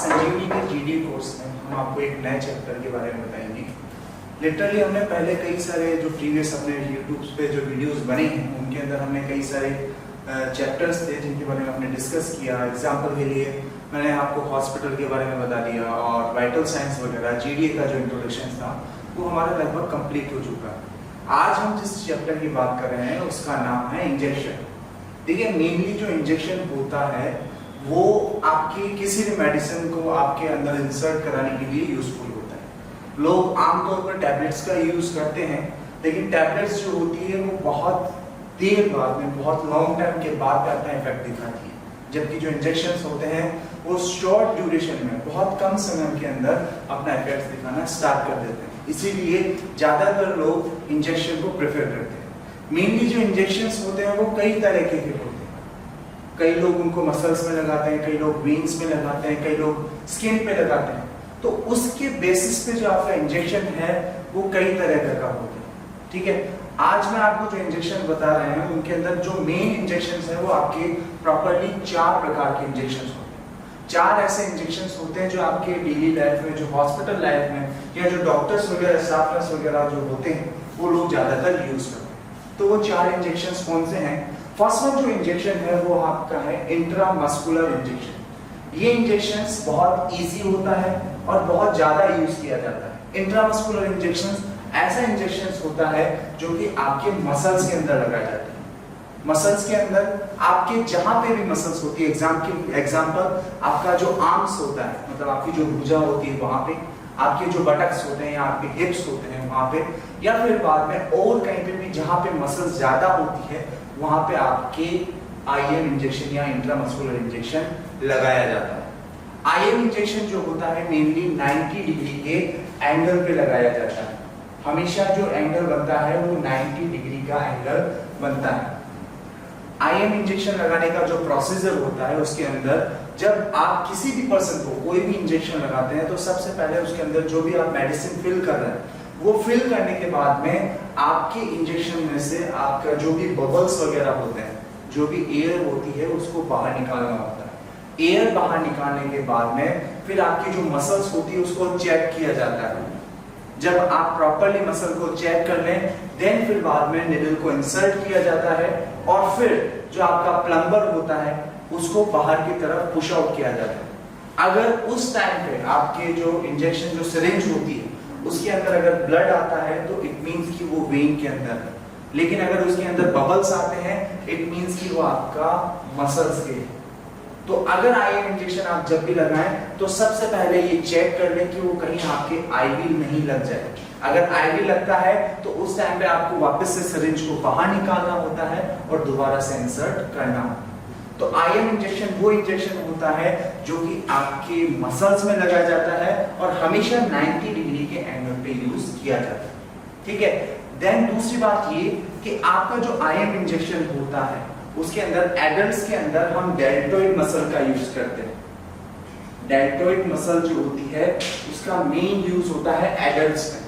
संजीवनी के GD course में हम आपको एक नए चैप्टर के बारे में बताएंगे। लिटरली हमने पहले कई सारे जो प्रीवियस अपने यूट्यूब पे जो वीडियोस बने हैं उनके अंदर हमने कई सारे चैप्टर्स थे जिनके बारे में हमने डिस्कस किया। एग्जाम्पल के लिए मैंने आपको हॉस्पिटल के बारे में बता दिया और वाइटल साइंस वगैरह जीडीए का जो इंट्रोडक्शन था वो हमारा लगभग कंप्लीट हो चुका है। आज हम जिस चैप्टर की बात कर रहे हैं उसका नाम है इंजेक्शन। देखिए, मेनली जो इंजेक्शन होता है वो आपकी किसी भी मेडिसिन को आपके अंदर इंसर्ट कराने के लिए यूजफुल होता है। लोग आमतौर पर टैबलेट्स का यूज करते हैं, लेकिन टैबलेट्स जो होती है वो बहुत देर बाद में, बहुत लॉन्ग टाइम के बाद अपना इफेक्ट दिखाती है, जबकि जो इंजेक्शंस होते हैं वो शॉर्ट ड्यूरेशन में, बहुत कम समय के अंदर अपना इफेक्ट दिखाना स्टार्ट कर देते हैं। इसीलिए ज्यादातर लोग इंजेक्शन को प्रेफर करते हैं। मेनली जो इंजेक्शंस होते हैं वो कई तरह के होते हैं। कई लोग उनको मसल्स में लगाते हैं, कई लोग वेन्स में लगाते हैं, कई लोग स्किन पे लगाते हैं। तो उसके बेसिस पे जो आपका इंजेक्शन है वो कई तरह का होता है। ठीक है, आज मैं आपको जो इंजेक्शन बता रहे हैं उनके अंदर जो मेन इंजेक्शन है वो आपके प्रॉपरली 4 प्रकार के इंजेक्शन होते हैं। 4 ऐसे इंजेक्शन होते हैं जो आपके डेली लाइफ में, जो हॉस्पिटल लाइफ में या जो डॉक्टर्स वगैरह, स्टाफ नर्स वगैरह जो होते हैं वो लोग ज्यादातर यूज करते हैं। तो वो 4 इंजेक्शन कौन से हैं? फर्स्ट वन जो इंजेक्शन है वो आपका है इंट्रामस्कुलर इंजेक्शन। ये इंजेक्शन बहुत इजी होता है और बहुत ज्यादा यूज किया जाता है। इंट्रामस्कुलर इंजेक्शन ऐसा इंजेक्शन होता है जो कि आपके मसल्स के अंदर लगाया जाता है। मसल्स के अंदर आपके जहां पे भी मसल्स होती है, एग्जांपल आपका जो आर्म्स होता है, मतलब आपकी जो भुजा होती है वहां पे, आपके जो बटक्स होते हैं या आपके हिप्स होते हैं वहां पे, या फिर बाद में और कहीं पे भी जहां पे मसल्स ज्यादा होती है वहां पे आपके आईएम इंजेक्शन या इंट्रामस्कुलर इंजेक्शन लगाया जाता है। आईएम इंजेक्शन जो होता है मेनली 90 डिग्री के एंगल पे लगाया जाता है। हमेशा जो एंगल बनता है वो 90 डिग्री का एंगल बनता है। आईएम इंजेक्शन लगाने का जो प्रोसीजर होता है उसके अंदर जब आप किसी भी पर्सन को कोई भी इंजेक्शन लगाते हैं तो सबसे पहले उसके अंदर जो भी आप मेडिसिन फिल कर रहे हैं वो फिल करने के बाद में आपके इंजेक्शन में से आपका जो भी बबल्स वगैरह होते हैं, जो भी एयर होती है उसको बाहर निकालना होता है। एयर बाहर निकालने के बाद में फिर आपकी जो मसल्स होती है उसको चेक किया जाता है। जब आप प्रॉपर्ली मसल को चेक कर लें देन फिर बाद में निडल को इंसर्ट किया जाता है और फिर जो आपका प्लम्बर होता है उसको बाहर की तरफ पुश आउट किया जाता है। अगर उस टाइम पे आपके जो इंजेक्शन जो सिरिंज होती है उसके अंदर अगर ब्लड आता है तो इट मींस कि वो वेन के अंदर है, लेकिन अगर उसके अंदर बबल्स आते हैं इट मींस कि वो आपका मसल्स के। तो अगर आईएम इंजेक्शन आप जब भी लगाएं तो सबसे पहले ये चेक कर लें कि वो कहीं आपके आईवी नहीं लग जाए। अगर आईवी लगता है तो उस टाइम पे आपको वापस से सिरिंज को बाहर निकालना होता है और दोबारा से इंसर्ट करना होता है। तो आईएम इंजेक्शन वो इंजेक्शन होता है जो कि आपके मसल्स में लगाया जाता है और हमेशा 90 डिग्री के एंगल पे यूज किया जाता है। ठीक है, देन दूसरी बात ये कि आपका जो आईएम इंजेक्शन होता है उसके अंदर एडल्ट्स के अंदर हम डेल्टोइड मसल का यूज करते हैं। डेल्टोइड मसल जो होती है उसका मेन यूज होता है एडल्ट्स में,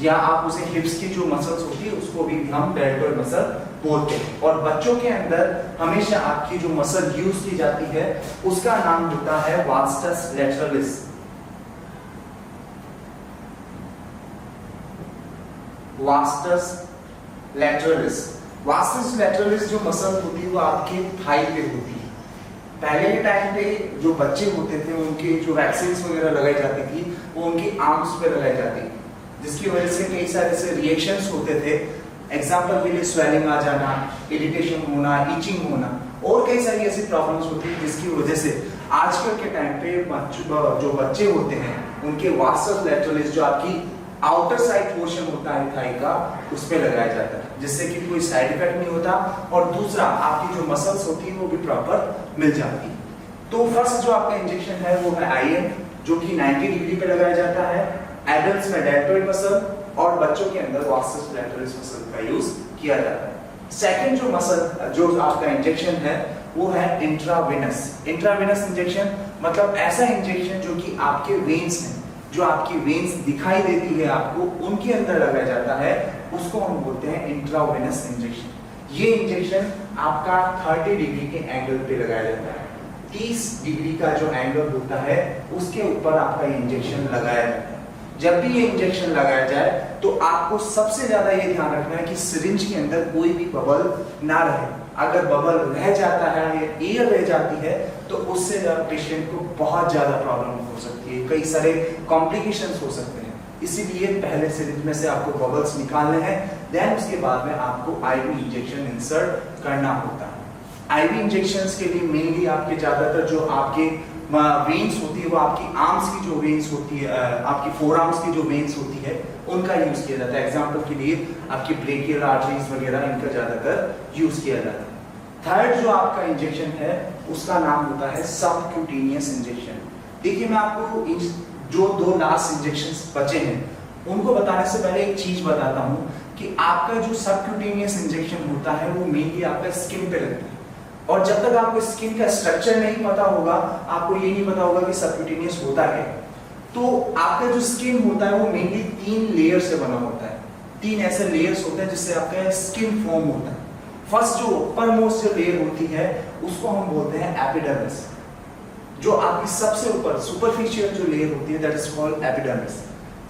या आप उसे हिप्स की जो मसल्स होती है उसको भी हम डेल्टोइड मसल बोलते हैं। और बच्चों के अंदर हमेशा आपकी जो मसल यूज की जाती है उसका नाम होता है वास्टस लैटरलिस। वास्टस लैटरलिस। वास्टस लैटरलिस जो मसल होती है वो आपके थाई पे होती है। पहले के टाइम पे जो बच्चे होते थे उनके जो वैक्सीन वगैरह लगाई जाती थी वो उनकी आर्म्स पे लगाई जाती थी, जिसकी वजह से कई सारे से रिएक्शंस होते थे। एग्जांपल के लिए स्वेलिंग आ जाना, इरिटेशन होना, इचिंग होना और कई सारी ऐसी प्रॉब्लम्स होती है जिसकी वजह से आजकल के टाइम पे जो बच्चे होते हैं उनके वास्टस लैटरलिस जो आपकी आउटर साइड पोर्शन होता है थाई का उस पे लगाया जाता है, जिससे कि कोई साइड इफेक्ट नहीं होता और दूसरा आपकी जो मसल्स होती है वो भी प्रॉपर मिल जाती है। तो फर्स्ट जो आपका इंजेक्शन है वो है आईएम जो कि 90 डिग्री पे लगाया जाता है। एडल्ट्स में डेल्टोइड मसल और बच्चों के अंदर वास्टस लैटरलिस मसल का यूज किया जाता है। सेकंड जो मसल जो आपका इंजेक्शन है वो है इंट्रावेनस। इंट्रावेनस इंजेक्शन मतलब ऐसा इंजेक्शन जो कि आपके वेन्स में, जो आपकी वेन्स दिखाई देती है आपको, उनके अंदर लगाया जाता है, उसको हम बोलते हैं इंट्रावेनस इंजेक्शन। ये इंजेक्शन आपका 30 डिग्री के एंगल पे लगाया जाता है। 30 डिग्री का जो एंगल होता है उसके ऊपर आपका इंजेक्शन लगाया जाता है। जब भी ये इंजेक्शन लगाया जाए तो आपको सबसे ज्यादा ये ध्यान रखना है कि सिरिंज के अंदर कोई भी बबल ना रहे। अगर बबल रह जाता है या एयर रह जाती है तो उससे पेशेंट को बहुत ज्यादा प्रॉब्लम हो सकती है, कई सारे कॉम्प्लिकेशंस हो सकते हैं। इसीलिए पहले सिरिंज में से आपको बबल्स निकालने हैं, देन उसके बाद में आपको आईवी इंजेक्शन इंसर्ट करना होता है। आईवी इंजेक्शंस के लिए मेनली आपके ज्यादातर जो आपके वेन्स होती है वो आपकी आर्म्स की जो वेन्स होती है, आपकी फोर आर्म्स की जो वेन्स होती है उनका यूज किया जाता है। एग्जांपल के लिए आपकी ब्रेकियल आर्टरीज वगैरह इनका ज्यादातर यूज किया जाता है। थर्ड जो आपका इंजेक्शन है उसका नाम होता है सबक्यूटेनियस इंजेक्शन। देखिए मैं आपको जो 2 लास्ट इंजेक्शंस बचे हैं उनको बताने से पहले एक चीज बताता हूं कि आपका जो सबक्यूटेनियस इंजेक्शन होता है वो मेनली आपका स्किन पे लगता है, और जब तक आपको स्किन का स्ट्रक्चर नहीं पता होगा, आपको ये नहीं पता होगा कि सबक्यूटेनियस होता है। तो आपका जो स्किन होता है वो मेनली 3 लेयर से बना होता है। 3 ऐसे लेयर्स होते हैं जिससे आपका स्किन फॉर्म होता है। फर्स्ट जो ऊपर मोस्ट जो लेयर होती है उसको हम बोलते हैं एपिडर्मिस। जो आपकी सबसे ऊपर सुपरफिशियल जो लेयर होती है that is called epidermis.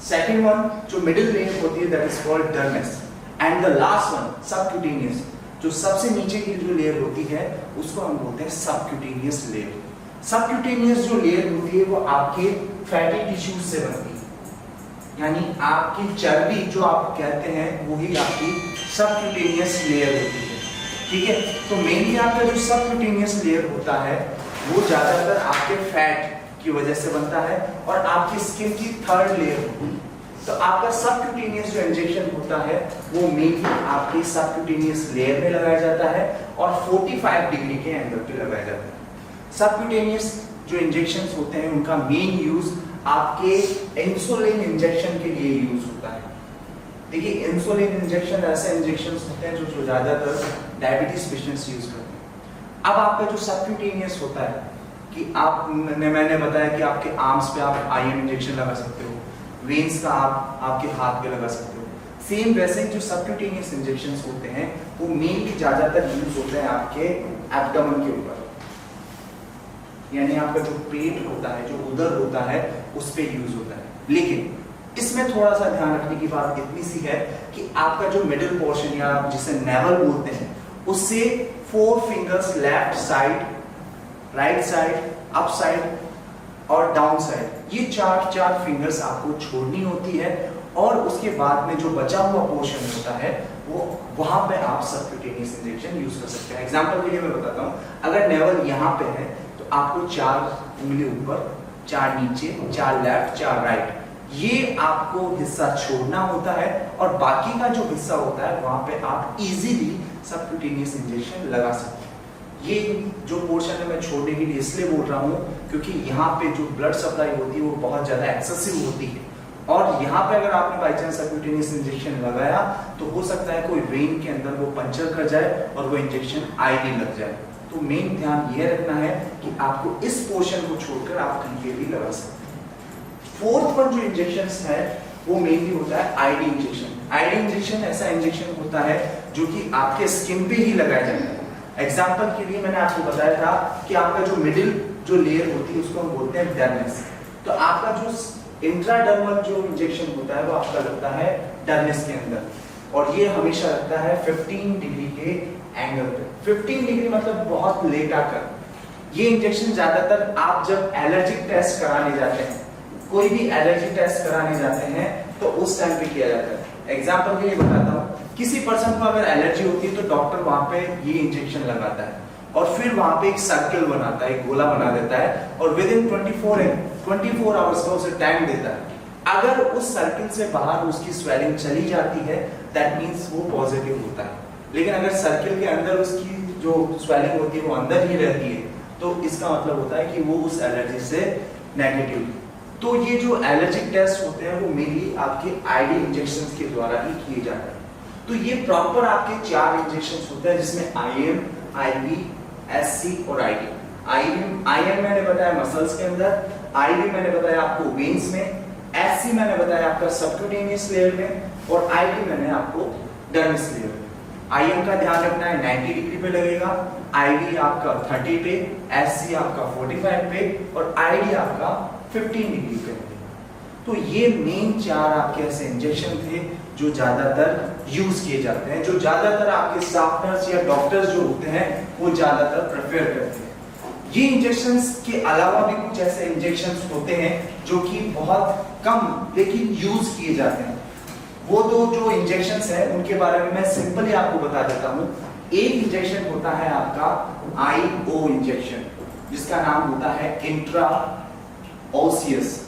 Second one जो मिडिल लेयर होती है that is called dermis, and the last one subcutaneous जो सबसे नीचे की जो लेयर होती है उसको हम बोलते हैं सबक्यूटेनियस लेयर। सबक्यूटेनियस जो लेयर होती है वो आपके फैटी टिश्यूज से बनती है, यानी आपकी चर्बी जो आप कहते हैं वही आपकी सबक्यूटेनियस लेयर होती है। ठीक है, तो मेनली आपका जो सबक्यूटेनियस लेयर होता है वो ज्यादातर आपके फैट की वजह से बनता है और आपकी स्किन की थर्ड लेयर होती है। तो आपका सबक्यूटेनियस जो इंजेक्शन होता है वो मेनली आपकी सबक्यूटेनियस लेयर में लगाया जाता है और 45 डिग्री के एंगल पे लगाया जाता है। सबक्यूटेनियस जो इंजेक्शंस होते हैं उनका मेन यूज आपके इंसुलिन इंजेक्शन के लिए यूज होता है। देखिए इंसुलिन इंजेक्शन ऐसे इंजेक्शंस होते हैं जो ज्यादातर डायबिटीज पेशेंट्स यूज करते हैं। अब आपका जो सबक्यूटेनियस होता है कि मैंने बताया कि आपके आर्म्स पे आप आईएम इंजेक्शन लगा सकते हो, वेन्स का आप आपके हाथ पे लगा सकते हो। सेम वैसे ही जो सबक्यूटेनियस इंजेक्शंस होते हैं वो मेनली ज्यादातर यूज होते हैं आपके एब्डोमेन के ऊपर, यानी आपका जो पेट होता है, जो उदर होता है उस पे यूज होता है। लेकिन इसमें थोड़ा सा ध्यान रखने की बात इतनी सी है कि आपका जो मिडिल पोर्शन या जिसे नेवल बोलते हैं उससे 4 fingers left side, right side, up side और डाउन साइड, ये चार फिंगर्स आपको छोड़नी होती है और उसके बाद में जो बचा हुआ पोर्शन होता है वो वहां पे आप सबक्यूटेनियस इंजेक्शन यूज कर सकते हैं। एग्जांपल के लिए मैं बताता हूं, अगर नेवल यहाँ पे है तो आपको 4 उंगली ऊपर, 4 नीचे, 4 लेफ्ट, 4 राइट, ये आपको हिस्सा छोड़ना होता है और बाकी का जो हिस्सा होता है वहां पे आप इजीली सबक्यूटेनियस इंजेक्शन लगा सकते हैं। ये जो पोर्शन है मैं छोड़ने के लिए इसलिए बोल रहा हूँ क्योंकि यहाँ पे जो ब्लड सप्लाई होती है वो बहुत ज्यादा एक्सेसिव होती है और यहाँ पे अगर आपने बाई चांस सबक्यूटेनियस इंजेक्शन लगाया तो हो सकता है कोई वेन के अंदर वो पंचर कर जाए और वो इंजेक्शन आईवी लग जाए। तो मेन ध्यान ये रखना है कि आपको इस पोर्शन को छोड़कर आप कहीं पे भी लगा सकते हैं। फोर्थ वन जो इंजेक्शन है वो मेनली होता है आईडी इंजेक्शन। आईडी इंजेक्शन ऐसा इंजेक्शन होता है जो कि आपके स्किन पे ही लगाया जाता है। एग्जाम्पल के लिए मैंने आपको बताया था कि आपका जो मिडिल जो लेयर होती है उसको हम बोलते हैं डर्मिस। तो आपका जो इंट्राडर्मल जो इंजेक्शन होता है वो आपका लगता है डर्मिस के अंदर और ये हमेशा लगता है 15 डिग्री के एंगल पे। 15 डिग्री मतलब बहुत लेट आकर। ये इंजेक्शन ज्यादातर आप जब एलर्जिक टेस्ट कराने जाते हैं, कोई भी एलर्जी टेस्ट कराने जाते हैं तो उस टाइम पे किया जाता है। एग्जाम्पल के लिए बताता हूँ, किसी पर्सन को अगर एलर्जी होती है तो डॉक्टर वहां पे ये इंजेक्शन लगाता है और फिर वहां पे एक सर्कल बनाता है, एक गोला बना देता है और विद इन 24 आवर्स का उसे टाइम देता है। अगर उस सर्कल से बाहर उसकी स्वेलिंग चली जाती है दैट मींस वो पॉजिटिव होता है, लेकिन अगर सर्कल के अंदर उसकी जो स्वेलिंग होती है वो अंदर ही रहती है तो इसका मतलब होता है कि वो उस एलर्जी से नेगेटिव। तो ये जो एलर्जिक टेस्ट होते हैं वो मेनली आपके आईडी इंजेक्शंस के द्वारा ही किए जाते हैं। तो ये प्रॉपर आपके 4 इंजेक्शंस होते हैं जिसमें आईएम, आईवी, एससी और आईडी। आईएम मैंने बताया मसल्स के अंदर, आईवी मैंने बताया आपको वेन्स में, एससी मैंने बताया आपका सबक्यूटेनियस लेयर में और आईडी मैंने आपको डर्मिस लेयर में। IM का ध्यान रखना है 90 डिग्री पे लगेगा, IV आपका 30 पे, SC आपका 45 पे और ID आपका 15 डिग्री पे लगेगा। तो ये मेन 4 आपके ऐसे इंजेक्शन थे जो ज्यादातर यूज किए जाते हैं, जो ज्यादातर आपके स्टाफ नर्स या डॉक्टर्स जो होते हैं वो ज्यादातर प्रेफर करते हैं। ये इंजेक्शंस के अलावा भी कुछ ऐसे इंजेक्शंस होते हैं जो कि बहुत कम लेकिन यूज किए जाते हैं। वो दो जो इंजेक्शंस हैं उनके बारे में मैं सिंपली आपको बता देता हूं। एक इंजेक्शन होता है आपका IO इंजेक्शन, जिसका नाम होता है इंट्रा ऑसियस।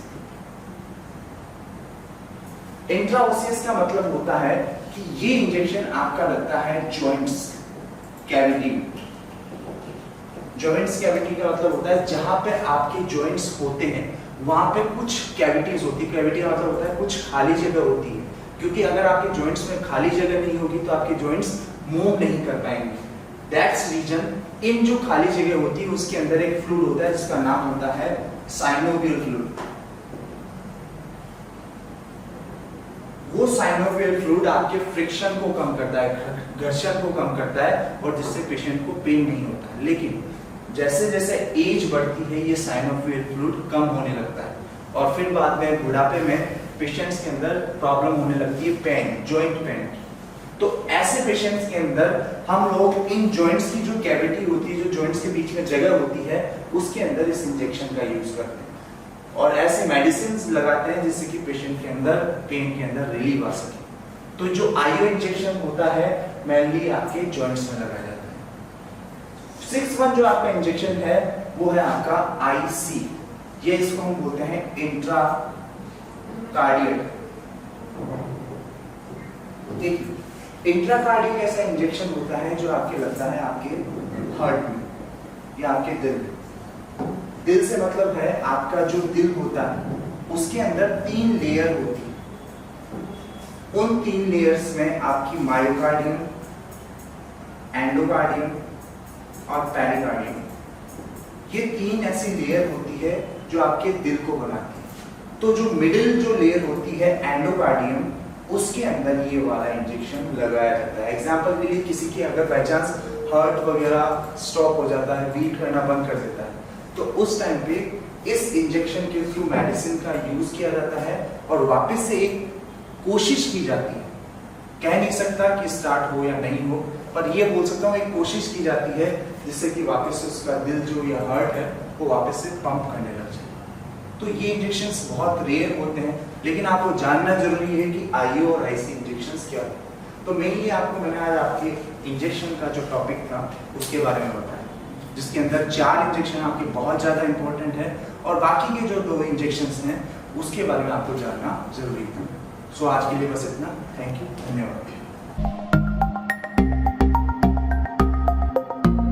इंट्रा ऑसियस का मतलब होता है कि ये इंजेक्शन आपका लगता है जॉइंट्स कैविटी में। जॉइंट्स कैविटी का मतलब होता है जहां पे आपके जॉइंट्स होते हैं वहां पे कुछ कैविटीज होती है। कैविटी का मतलब होता है कुछ खाली जगह होती है, क्योंकि अगर आपके जॉइंट्स में खाली जगह नहीं होगी तो आपके जॉइंट्स मूव नहीं कर पाएंगे। दैट्स रीजन इन जो खाली जगह होती है उसके अंदर एक फ्लूइड होता है जिसका नाम होता है साइनोवियल फ्लूइड। वो साइनोवियल फ्लूइड आपके फ्रिक्शन को कम करता है, घर्षण को कम करता है और जिससे पेशेंट को पेन नहीं होता। लेकिन जैसे जैसे एज बढ़ती है ये साइनोवियल फ्लूइड कम होने लगता है और फिर बाद में बुढ़ापे में पेशेंट्स के अंदर प्रॉब्लम होने लगती है पेन, जॉइंट पेन। तो ऐसे पेशेंट्स के अंदर हम लोग इन जॉइंट्स की जो कैविटी होती है, जो जॉइंट्स के बीच में जगह होती है, उसके अंदर इस इंजेक्शन का यूज करते हैं और ऐसे मेडिसिन लगाते हैं जिससे कि पेशेंट के अंदर पेन के अंदर रिलीफ आ सके। तो जो IO इंजेक्शन होता है मेनली आपके जॉइंट्स में लगाया जाता है। 6th वन जो आपका इंजेक्शन है वो है आपका IC। ये इसको हम बोलते हैं इंट्रा कार्डियक। देखिए इंट्राकार्डियक ऐसा इंजेक्शन होता है जो आपके लगता है आपके हार्ट में या आपके दिल में। दिल से मतलब है आपका जो दिल होता है उसके अंदर 3 लेयर होती है। उन 3 लेयर्स में आपकी मायोकार्डियम, एंडोकार्डियम और पेरिकार्डियम, ये 3 ऐसी लेयर होती है जो आपके दिल को बनाती है। तो जो मिडिल जो लेयर होती है एंडोकार्डियम, उसके अंदर ये वाला इंजेक्शन लगाया जाता है। एग्जांपल के लिए किसी की अगर बाय चांस हार्ट वगैरह स्टॉप हो जाता है, बीट करना बंद कर देता है, तो उस टाइम पे इस इंजेक्शन के थ्रू मेडिसिन का यूज किया जाता है और वापस से एक कोशिश की जाती है। कह नहीं सकता कि स्टार्ट हो या नहीं हो, पर ये बोल सकता हूँ एक कोशिश की जाती है जिससे कि वापस से उसका दिल जो या हार्ट है वो वापस से पंप करने लग जाए। तो ये इंजेक्शंस बहुत रेयर होते हैं, लेकिन आपको जानना जरूरी है कि IO और IC इंजेक्शंस क्या है। तो मेनली आपको मैंने आज आपके इंजेक्शन का जो टॉपिक था उसके बारे में बताया, जिसके अंदर 4 इंजेक्शन आपके बहुत ज़्यादा इंपॉर्टेंट है और बाकी के जो 2 इंजेक्शंस हैं उसके बारे में आपको जानना जरूरी था। सो आज के लिए बस इतना। थैंक यू, धन्यवाद।